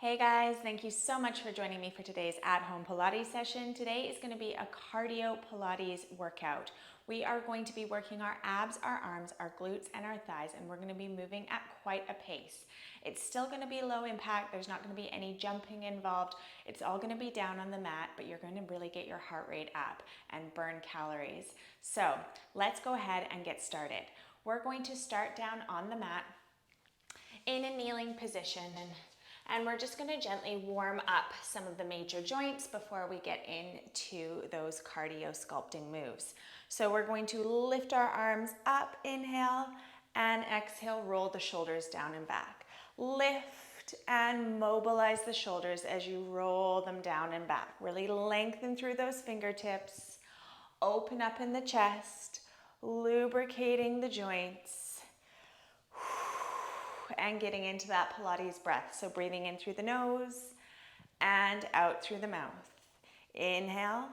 Hey guys, thank you so much for joining me for today's at-home Pilates session. Today is going to be a cardio Pilates workout. We are going to be working our abs, our arms, our glutes, and our thighs, and we're going to be moving at quite a pace. It's still going to be low impact. There's not going to be any jumping involved. It's all going to be down on the mat, but you're going to really get your heart rate up and burn calories. So let's go ahead and get started. We're going to start down on the mat in a kneeling position, and we're just going to gently warm up some of the major joints before we get into those cardio sculpting moves. So we're going to lift our arms up, inhale, and exhale, roll the shoulders down and back. Lift and mobilize the shoulders as you roll them down and back. Really lengthen through those fingertips, open up in the chest, lubricating the joints, and getting into that Pilates breath. So breathing in through the nose and out through the mouth. Inhale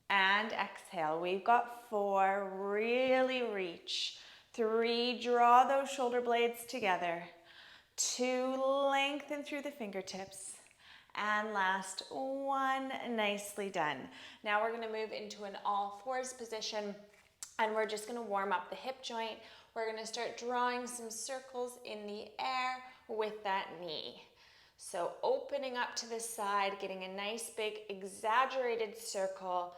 and exhale. We've got 4, really reach. 3, draw those shoulder blades together. 2, lengthen through the fingertips. And last 1, nicely done. Now we're going to move into an all fours position, and we're just going to warm up the hip joint. We're going to start drawing some circles in the air with that knee. So opening up to the side, getting a nice big exaggerated circle,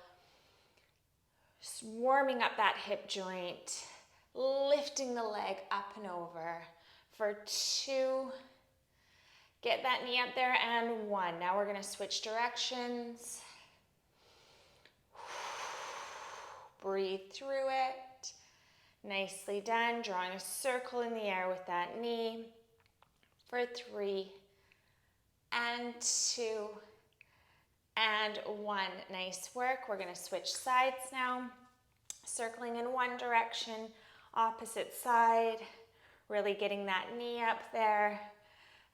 warming up that hip joint, lifting the leg up and over for 2, get that knee up there, and 1. Now we're going to switch directions. Breathe through it. Nicely done. Drawing a circle in the air with that knee for 3 and 2 and 1. Nice work. We're going to switch sides now. Circling in one direction, opposite side. Really getting that knee up there.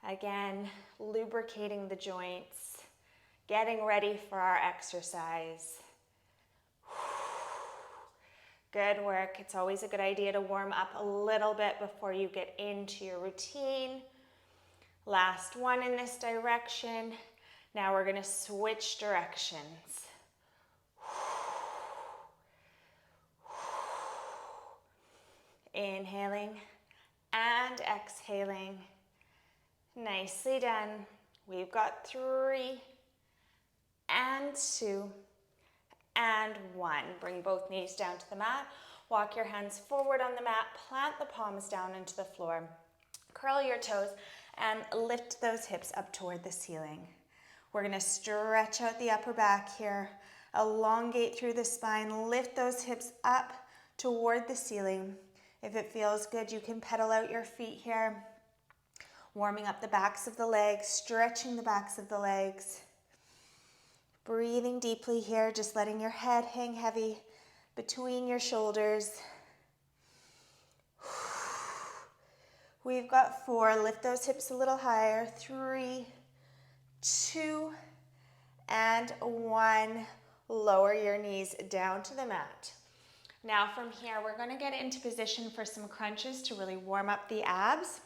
Again, lubricating the joints. Getting ready for our exercise. Good work. It's always a good idea to warm up a little bit before you get into your routine. Last one in this direction. Now we're going to switch directions. Inhaling and exhaling. Nicely done. We've got 3 and 2. And 1. Bring both knees down to the mat. Walk your hands forward on the mat. Plant the palms down into the floor. Curl your toes and lift those hips up toward the ceiling. We're going to stretch out the upper back here. Elongate through the spine. Lift those hips up toward the ceiling. If it feels good, you can pedal out your feet here. Warming up the backs of the legs. Stretching the backs of the legs. Breathing deeply here, just letting your head hang heavy between your shoulders. We've got 4. Lift those hips a little higher. 3, 2, and 1. Lower your knees down to the mat. Now from here, we're going to get into position for some crunches to really warm up the abs.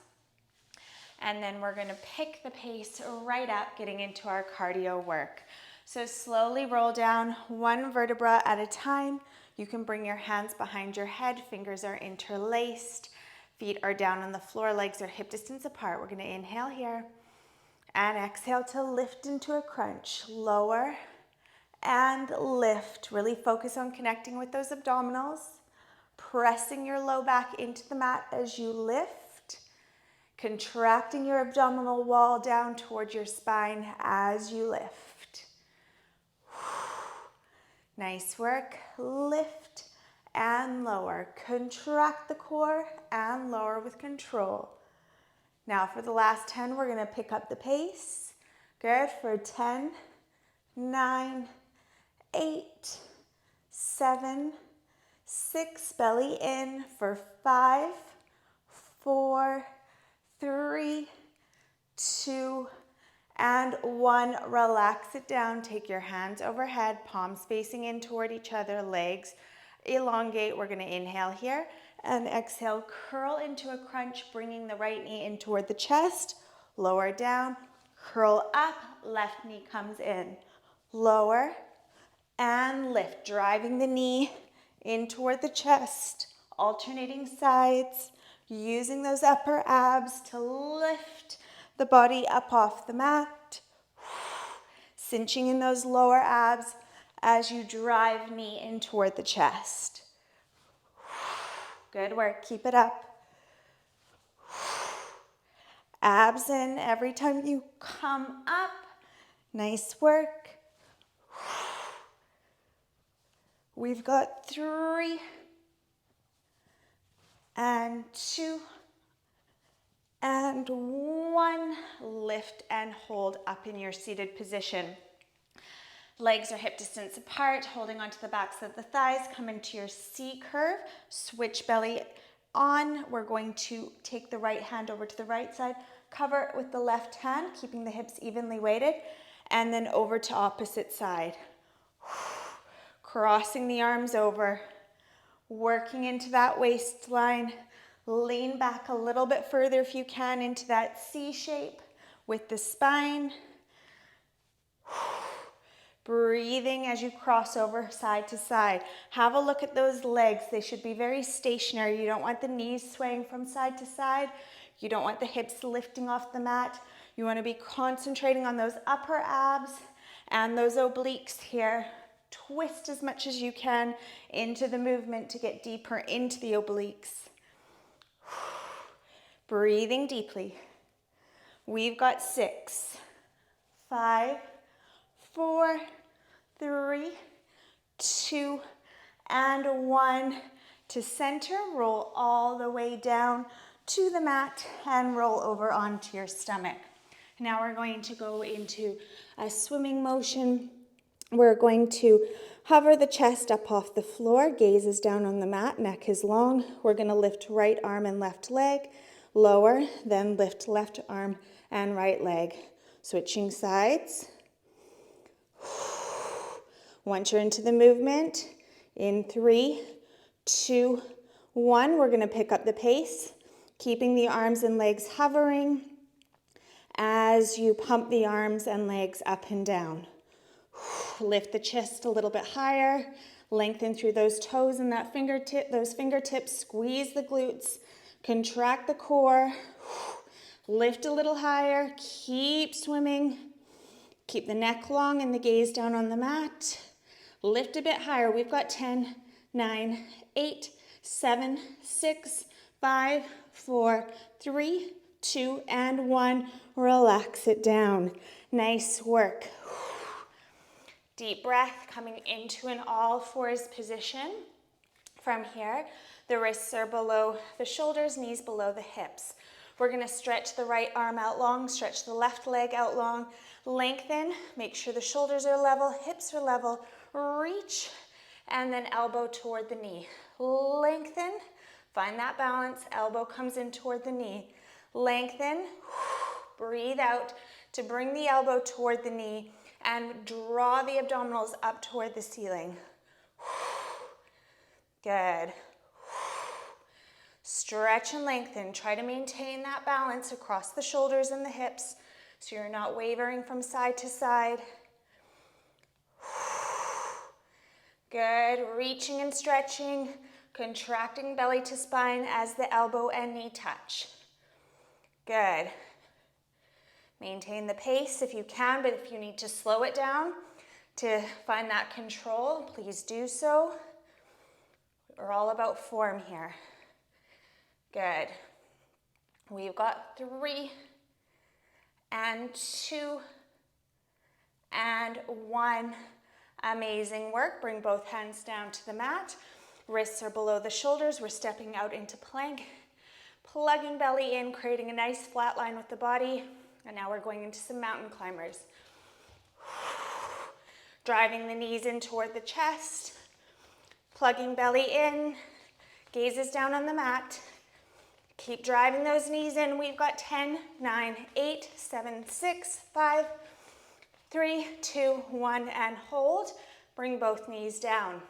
And then we're going to pick the pace right up, getting into our cardio work. So slowly roll down 1 vertebra at a time. You can bring your hands behind your head. Fingers are interlaced. Feet are down on the floor. Legs are hip distance apart. We're going to inhale here and exhale to lift into a crunch. Lower and lift. Really focus on connecting with those abdominals. Pressing your low back into the mat as you lift. Contracting your abdominal wall down towards your spine as you lift. Nice work. Lift and lower. Contract the core and lower with control. Now for the last 10, we're going to pick up the pace. Good. For 10, 9, 8, 7, 6, belly in. For 5, 4, 3, 2, and 1. Relax it down. Take your hands overhead, palms facing in toward each other, legs elongate. We're going to inhale here and exhale. Curl into a crunch, bringing the right knee in toward the chest. Lower down, Curl up, left knee comes in. Lower and lift, driving the knee in toward the chest, alternating sides, using those upper abs to lift the body up off the mat, cinching in those lower abs as you drive knee in toward the chest. Good work, keep it up. Abs in every time you come up. Nice work. We've got 3 and 2 and 1. Lift and hold up in your seated position. Legs are hip distance apart, holding onto the backs of the thighs. Come into your C curve, switch belly on. We're going to take the right hand over to the right side, cover it with the left hand, keeping the hips evenly weighted, and then over to opposite side. Crossing the arms over, working into that waistline. Lean back a little bit further if you can into that C shape with the spine. Breathing as you cross over side to side. Have a look at those legs. They should be very stationary. You don't want the knees swaying from side to side. You don't want the hips lifting off the mat. You want to be concentrating on those upper abs and those obliques here. Twist as much as you can into the movement to get deeper into the obliques. Breathing deeply. We've got 6, 5, 4, 3, 2, and 1. To center, roll all the way down to the mat and roll over onto your stomach. Now we're going to go into a swimming motion. We're going to hover the chest up off the floor, gaze is down on the mat, neck is long. We're going to lift right arm and left leg, lower, then lift left arm and right leg. Switching sides. Once you're into the movement, in 3, 2, 1, we're going to pick up the pace, keeping the arms and legs hovering as you pump the arms and legs up and down. Lift the chest a little bit higher, lengthen through those toes and that those fingertips, squeeze the glutes, contract the core, lift a little higher, keep swimming, keep the neck long and the gaze down on the mat, lift a bit higher. We've got 10, 9, 8, 7, 6, 5, 4, 3, 2, and 1. Relax it down. Nice work. Deep breath, coming into an all-fours position. From here, the wrists are below the shoulders, knees below the hips. We're going to stretch the right arm out long, stretch the left leg out long, lengthen, make sure the shoulders are level, hips are level, reach, and then elbow toward the knee. Lengthen, find that balance, elbow comes in toward the knee. Lengthen, breathe out to bring the elbow toward the knee, and draw the abdominals up toward the ceiling. Good. Stretch and lengthen. Try to maintain that balance across the shoulders and the hips so you're not wavering from side to side. Good. Reaching and stretching, contracting belly to spine as the elbow and knee touch. Good. Maintain the pace if you can, but if you need to slow it down to find that control, please do so. We're all about form here. Good. We've got 3 and 2 and 1. Amazing work. Bring both hands down to the mat. Wrists are below the shoulders. We're stepping out into plank. Plugging belly in, creating a nice flat line with the body. And now we're going into some mountain climbers. Driving the knees in toward the chest. Plugging belly in. Gazes down on the mat. Keep driving those knees in. We've got 10, 9, 8, 7, 6, 5, 3, 2, 1, and hold. Bring both knees down.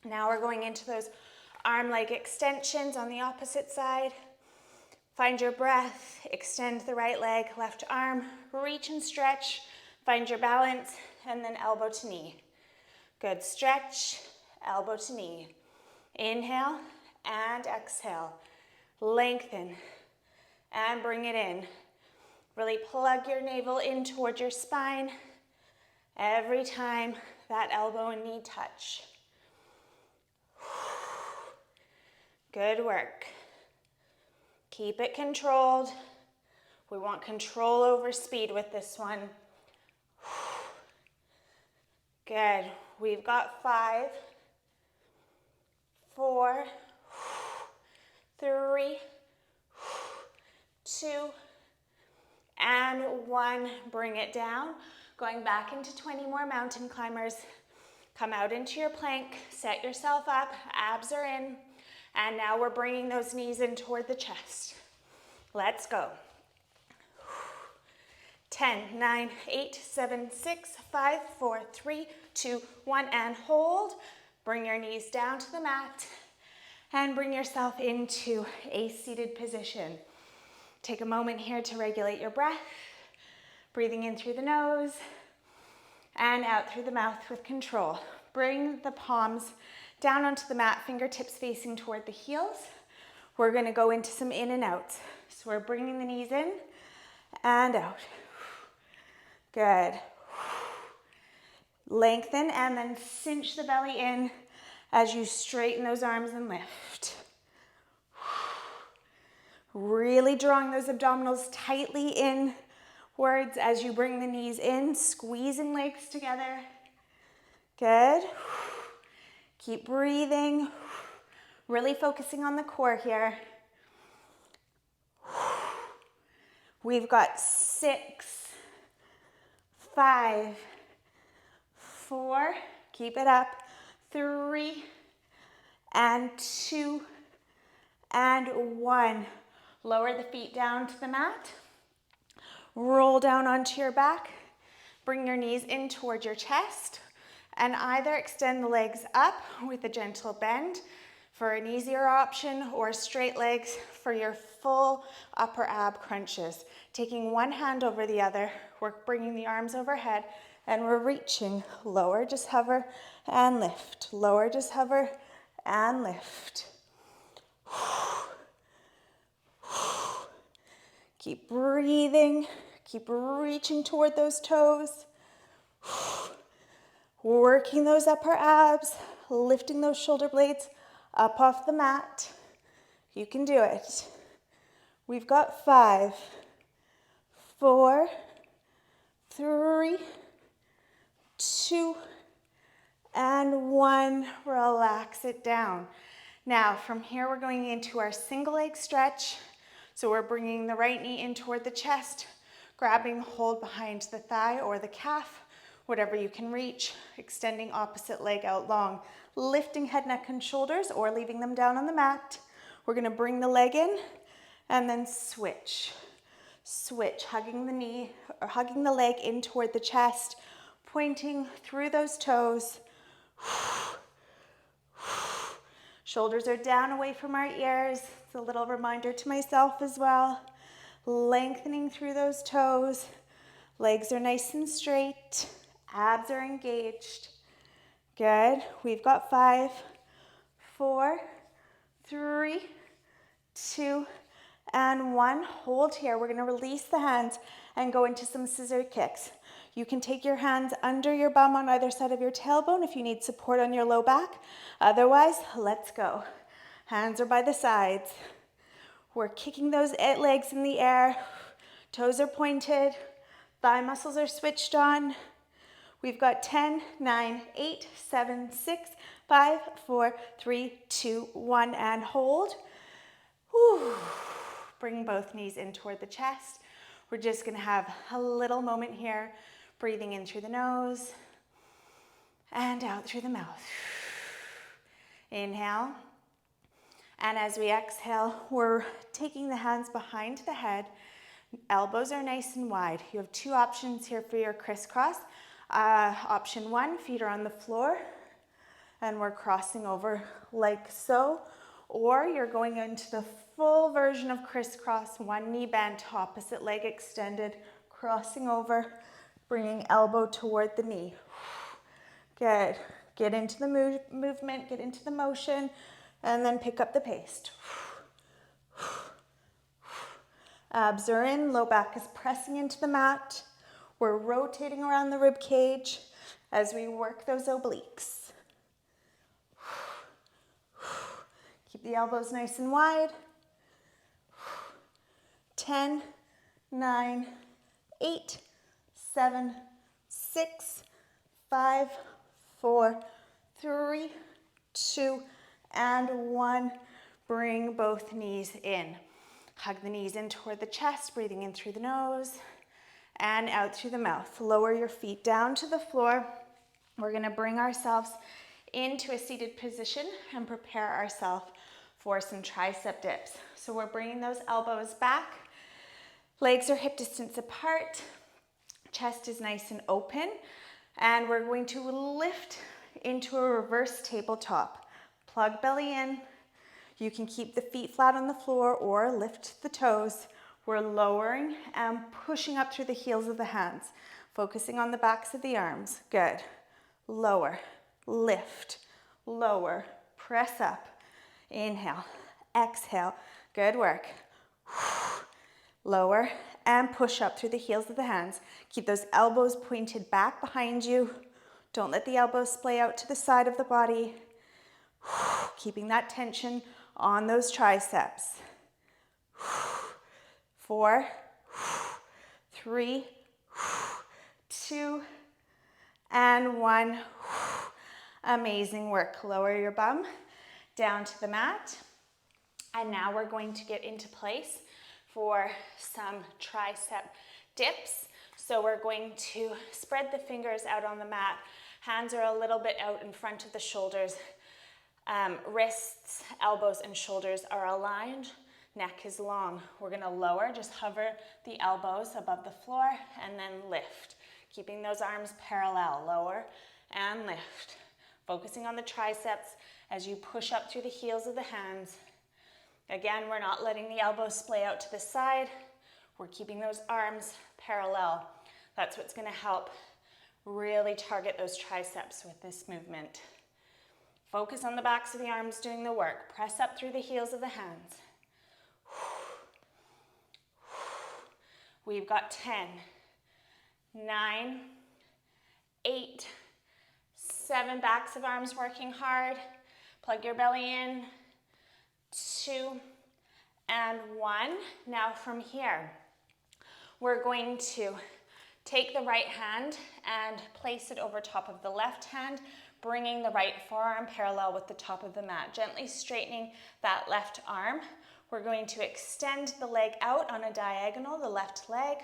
Now we're going into those arm leg extensions on the opposite side. Find your breath, extend the right leg, left arm, reach and stretch, find your balance, and then elbow to knee. Good, stretch, elbow to knee. Inhale and exhale. Lengthen and bring it in. Really plug your navel in toward your spine every time that elbow and knee touch. Good work. Keep it controlled. We want control over speed with this one. Good. We've got 5, 4, 3, 2, and 1. Bring it down. Going back into 20 more mountain climbers. Come out into your plank. Set yourself up. Abs are in. And now we're bringing those knees in toward the chest. Let's go. 10, 9, 8, 7, 6, 5, 4, 3, 2, 1, and hold. Bring your knees down to the mat and bring yourself into a seated position. Take a moment here to regulate your breath, breathing in through the nose and out through the mouth with control. Bring the palms down onto the mat, fingertips facing toward the heels. We're going to go into some in and outs. So we're bringing the knees in and out. Good. Lengthen and then cinch the belly in as you straighten those arms and lift. Really drawing those abdominals tightly inwards as you bring the knees in, squeezing legs together. Good. Keep breathing. Really focusing on the core here. We've got 6, 5, 4, keep it up, 3, and 2, and 1. Lower the feet down to the mat. Roll down onto your back. Bring your knees in toward your chest. And either extend the legs up with a gentle bend for an easier option, or straight legs for your full upper ab crunches. Taking one hand over the other, we're bringing the arms overhead and we're reaching. Lower, just hover and lift. Lower, just hover and lift. Keep breathing. Keep reaching toward those toes. Working those upper abs, lifting those shoulder blades up off the mat. You can do it. We've got 5, 4, 3, 2, and 1. Relax it down. Now, from here, we're going into our single leg stretch. So we're bringing the right knee in toward the chest, grabbing hold behind the thigh or the calf, whatever you can reach, extending opposite leg out long, lifting head, neck, and shoulders, or leaving them down on the mat. We're gonna bring the leg in and then switch. Switch, hugging the knee, or hugging the leg in toward the chest, pointing through those toes. Shoulders are down away from our ears. It's a little reminder to myself as well. Lengthening through those toes. Legs are nice and straight. Abs are engaged. Good. We've got 5, 4, 3, 2, and 1. Hold here. We're going to release the hands and go into some scissor kicks. You can take your hands under your bum on either side of your tailbone if you need support on your low back. Otherwise, let's go. Hands are by the sides. We're kicking those legs in the air. Toes are pointed. Thigh muscles are switched on. We've got 10, 9, 8, 7, 6, 5, 4, 3, 2, 1, and hold. Whew. Bring both knees in toward the chest. We're just gonna have a little moment here, breathing in through the nose and out through the mouth. Inhale. And as we exhale, we're taking the hands behind the head. Elbows are nice and wide. You have 2 options here for your crisscross. Option 1, feet are on the floor and we're crossing over like so, or you're going into the full version of crisscross, one knee bent, opposite leg extended, crossing over, bringing elbow toward the knee. Good. Get into the movement, get into the motion, and then pick up the pace. Abs are in, low back is pressing into the mat. We're rotating around the rib cage as we work those obliques. Keep the elbows nice and wide. 10, 9, 8, 7, 6, 5, 4, 3, 2, and 1. Bring both knees in. Hug the knees in toward the chest, breathing in through the nose and out through the mouth. Lower your feet down to the floor. We're going to bring ourselves into a seated position and prepare ourselves for some tricep dips. So we're bringing those elbows back. Legs are hip distance apart. Chest is nice and open. And we're going to lift into a reverse tabletop. Plug belly in. You can keep the feet flat on the floor or lift the toes. We're lowering and pushing up through the heels of the hands, focusing on the backs of the arms. Good. Lower, lift, lower, press up. Inhale, exhale. Good work. Lower and push up through the heels of the hands. Keep those elbows pointed back behind you. Don't let the elbows splay out to the side of the body. Keeping that tension on those triceps. 4, 3, 2, and 1. Amazing work. Lower your bum down to the mat. And now we're going to get into place for some tricep dips. So we're going to spread the fingers out on the mat. Hands are a little bit out in front of the shoulders. Wrists, elbows, and shoulders are aligned. Neck is long. We're going to lower, just hover the elbows above the floor and then lift. Keeping those arms parallel, lower and lift. Focusing on the triceps as you push up through the heels of the hands. Again, we're not letting the elbows splay out to the side. We're keeping those arms parallel. That's what's going to help really target those triceps with this movement. Focus on the backs of the arms doing the work. Press up through the heels of the hands. We've got 10, 9, 8, 7, backs of arms working hard. Plug your belly in. 2, and 1. Now from here, we're going to take the right hand and place it over top of the left hand, bringing the right forearm parallel with the top of the mat, gently straightening that left arm. We're going to extend the leg out on a diagonal, the left leg.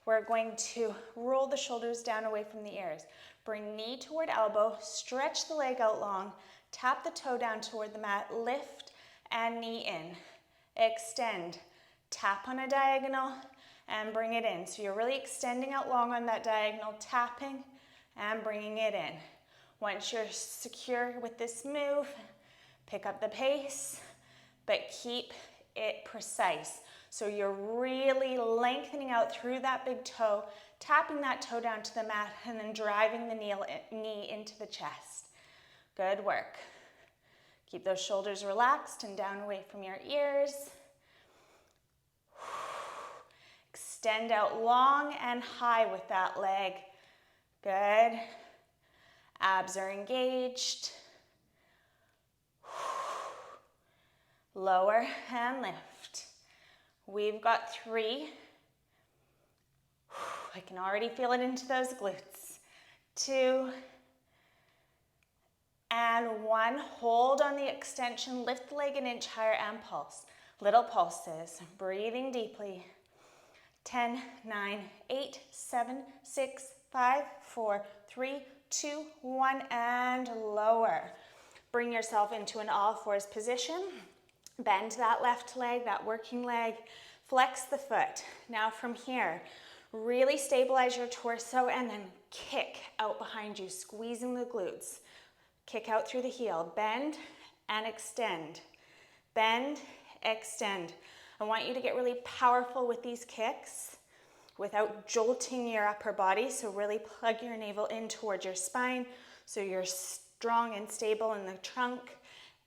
We're going to roll the shoulders down away from the ears. Bring knee toward elbow, stretch the leg out long, tap the toe down toward the mat, lift and knee in. Extend, tap on a diagonal and bring it in. So you're really extending out long on that diagonal, tapping and bringing it in. Once you're secure with this move, pick up the pace, but keep it precise. So you're really lengthening out through that big toe, tapping that toe down to the mat, and then driving the knee into the chest. Good work. Keep those shoulders relaxed and down away from your ears. Extend out long and high with that leg. Good. Abs are engaged. Lower and lift. We've got 3. I can already feel it into those glutes. 2, and 1. Hold on the extension, lift the leg an inch higher and pulse. Little pulses, breathing deeply. 10, 9, 8, 7, 6, 5, 4, 3, 2, 1, and lower. Bring yourself into an all fours position. Bend that left leg, that working leg. Flex the foot. Now from here, really stabilize your torso and then kick out behind you, squeezing the glutes. Kick out through the heel. Bend and extend. Bend extend. I want you to get really powerful with these kicks without jolting your upper body. So really plug your navel in towards your spine so you're strong and stable in the trunk,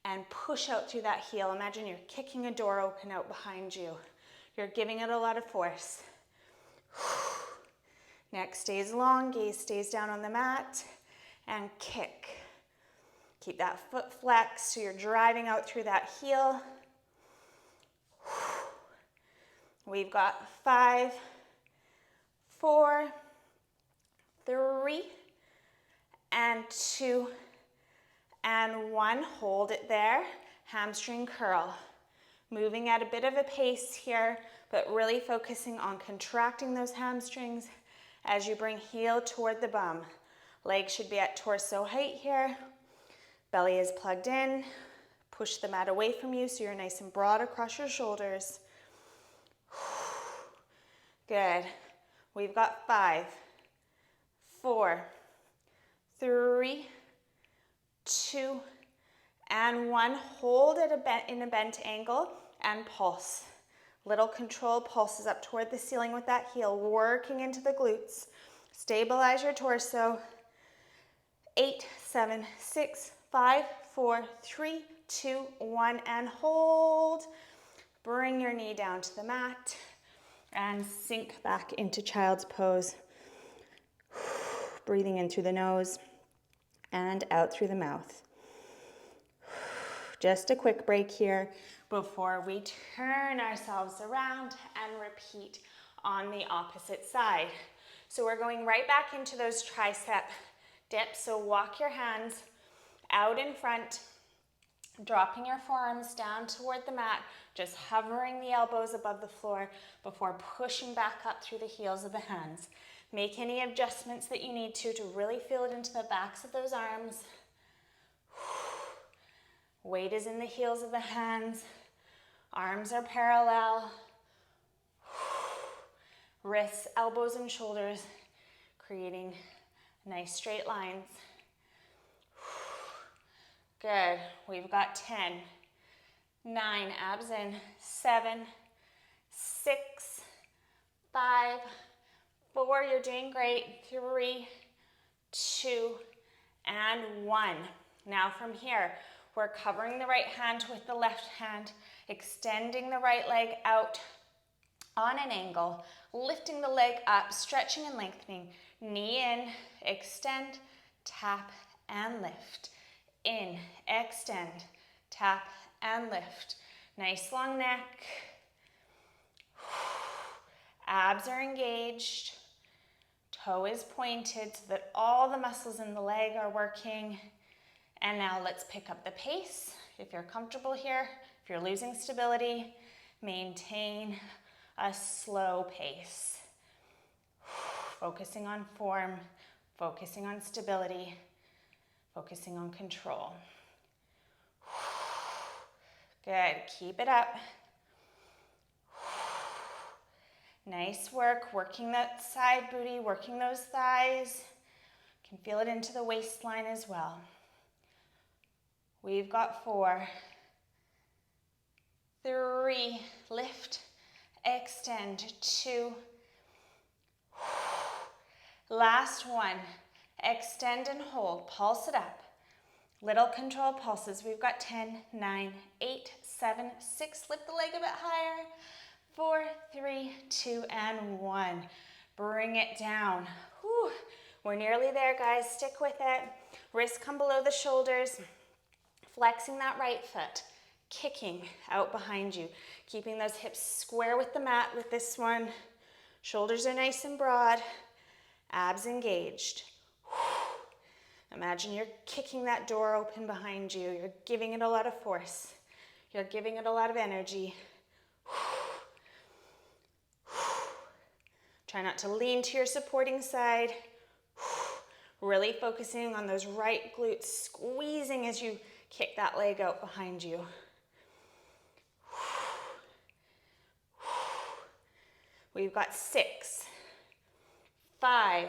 and push out through that heel. Imagine you're kicking a door open out behind you. You're giving it a lot of force. Neck stays long, gaze stays down on the mat, and kick. Keep that foot flexed so you're driving out through that heel. We've got 5, 4, 3, and 2, and 1. Hold it there. Hamstring curl. Moving at a bit of a pace here, but really focusing on contracting those hamstrings as you bring heel toward the bum. Legs should be at torso height here. Belly is plugged in. Push the mat away from you so you're nice and broad across your shoulders. Good. We've got 5, 4, 3, 2, and 1. Hold it in a bent angle and pulse. Little controlled pulses up toward the ceiling with that heel, working into the glutes. Stabilize your torso. 8, 7, 6, 5, 4, 3, 2, 1, and hold. Bring your knee down to the mat and sink back into child's pose. Breathing in through the nose and out through the mouth. Just a quick break here before we turn ourselves around and repeat on the opposite side. So we're going right back into those tricep dips. So walk your hands out in front, dropping your forearms down toward the mat, just hovering the elbows above the floor before pushing back up through the heels of the hands. Make any adjustments that you need to really feel it into the backs of those arms. Weight is in the heels of the hands. Arms are parallel. Wrists, elbows, and shoulders, creating nice straight lines. Good. We've got 10, 9, abs in, 7, 6, 5, 4, you're doing great, 3, 2, and 1. Now from here, we're covering the right hand with the left hand, extending the right leg out on an angle, lifting the leg up, stretching and lengthening, knee in, extend, tap, and lift. In, extend, tap, and lift. Nice long neck. Abs are engaged. Toe is pointed so that all the muscles in the leg are working. And now let's pick up the pace. If you're comfortable here, if you're losing stability, maintain a slow pace. Focusing on form, focusing on stability, focusing on control. Good, keep it up. Nice work, working that side booty, working those thighs. You can feel it into the waistline as well. We've got 4, 3, lift, extend, 2. Last 1, extend and hold, pulse it up. Little controlled pulses. We've got 10, 9, 8, 7, 6, lift the leg a bit higher. 4, 3, 2, and 1. Bring it down. Whew. We're nearly there, guys. Stick with it. Wrists come below the shoulders. Flexing that right foot. Kicking out behind you. Keeping those hips square with the mat with this one. Shoulders are nice and broad. Abs engaged. Imagine you're kicking that door open behind you. You're giving it a lot of force. You're giving it a lot of energy. Try not to lean to your supporting side. Really focusing on those right glutes, squeezing as you kick that leg out behind you. We've got 6, 5,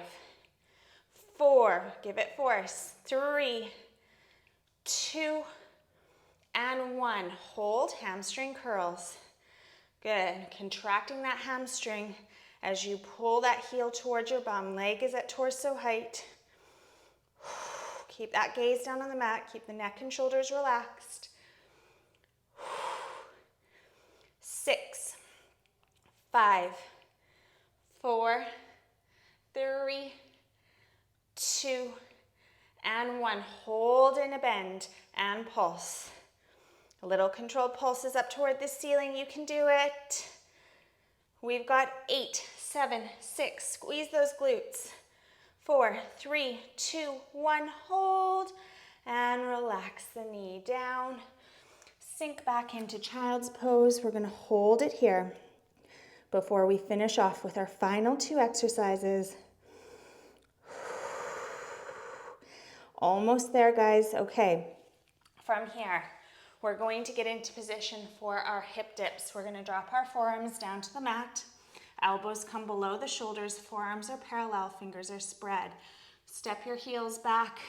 4, give it force, 3, 2, and 1. Hold, hamstring curls. Good. Contracting that hamstring as you pull that heel towards your bum. Leg is at torso height. Keep that gaze down on the mat. Keep the neck and shoulders relaxed. 6, 5, 4, 3, 2, and 1. Hold in a bend and pulse. A little controlled pulses up toward the ceiling. You can do it. We've got 8, 7, 6. Squeeze those glutes. 4, 3, 2, 1. Hold and relax the knee down. Sink back into child's pose. We're going to hold it here before we finish off with our final 2 exercises. Almost there, guys. Okay. From here, we're going to get into position for our hip dips. We're going to drop our forearms down to the mat. Elbows come below the shoulders. Forearms are parallel. Fingers are spread. Step your heels back,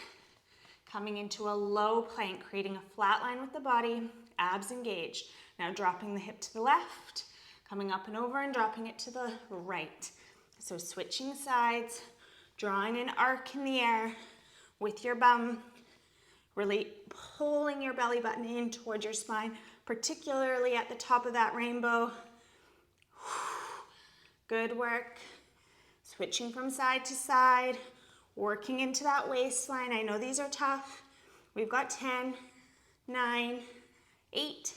coming into a low plank, creating a flat line with the body. Abs engaged. Now dropping the hip to the left, coming up and over and dropping it to the right. So switching sides, drawing an arc in the air with your bum, really pulling your belly button in towards your spine, particularly at the top of that rainbow. Good work. Switching from side to side, working into that waistline. I know these are tough. We've got 10, 9, 8,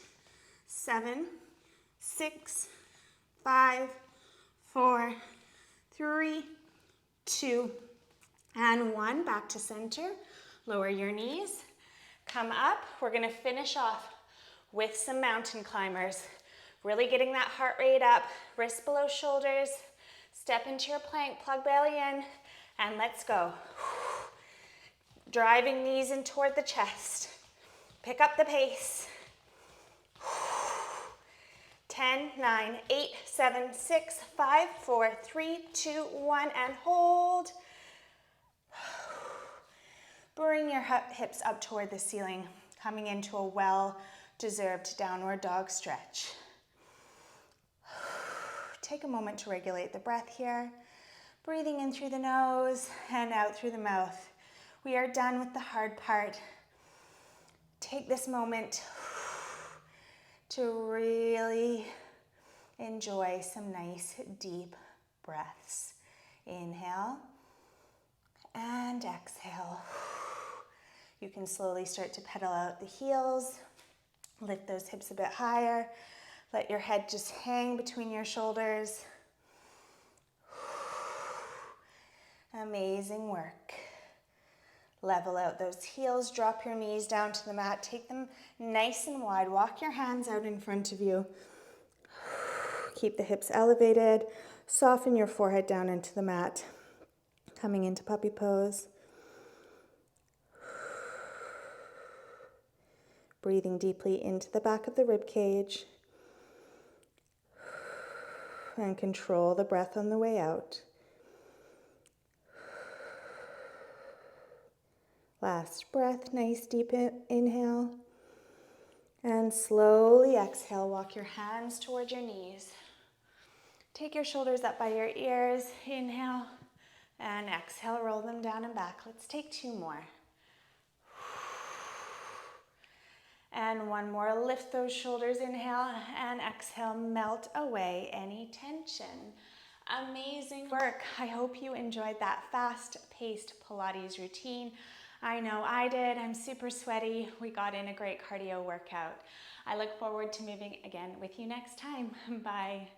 7, 6, 5, 4, 3, 2, and 1. Back to center. Lower your knees. Come up. We're going to finish off with some mountain climbers. Really getting that heart rate up. Wrists below shoulders. Step into your plank. Plug belly in. And let's go. Driving knees in toward the chest. Pick up the pace. 10, 9, 8, 7, 6, 5, 4, 3, 2, 1, and hold. Bring your hips up toward the ceiling, coming into a well-deserved downward dog stretch. Take a moment to regulate the breath here. Breathing in through the nose and out through the mouth. We are done with the hard part. Take this moment to really enjoy some nice deep breaths. Inhale and exhale. You can slowly start to pedal out the heels. Lift those hips a bit higher. Let your head just hang between your shoulders. Amazing work. Level out those heels, drop your knees down to the mat, take them nice and wide, walk your hands out in front of you. Keep the hips elevated, soften your forehead down into the mat. Coming into puppy pose. Breathing deeply into the back of the rib cage. And control the breath on the way out. Last breath, nice deep inhale. And slowly exhale, walk your hands towards your knees. Take your shoulders up by your ears, inhale, and exhale, roll them down and back. Let's take 2 more. And 1 more, lift those shoulders, inhale, and exhale, melt away any tension. Amazing work. I hope you enjoyed that fast-paced Pilates routine. I know I did. I'm super sweaty. We got in a great cardio workout. I look forward to moving again with you next time. Bye.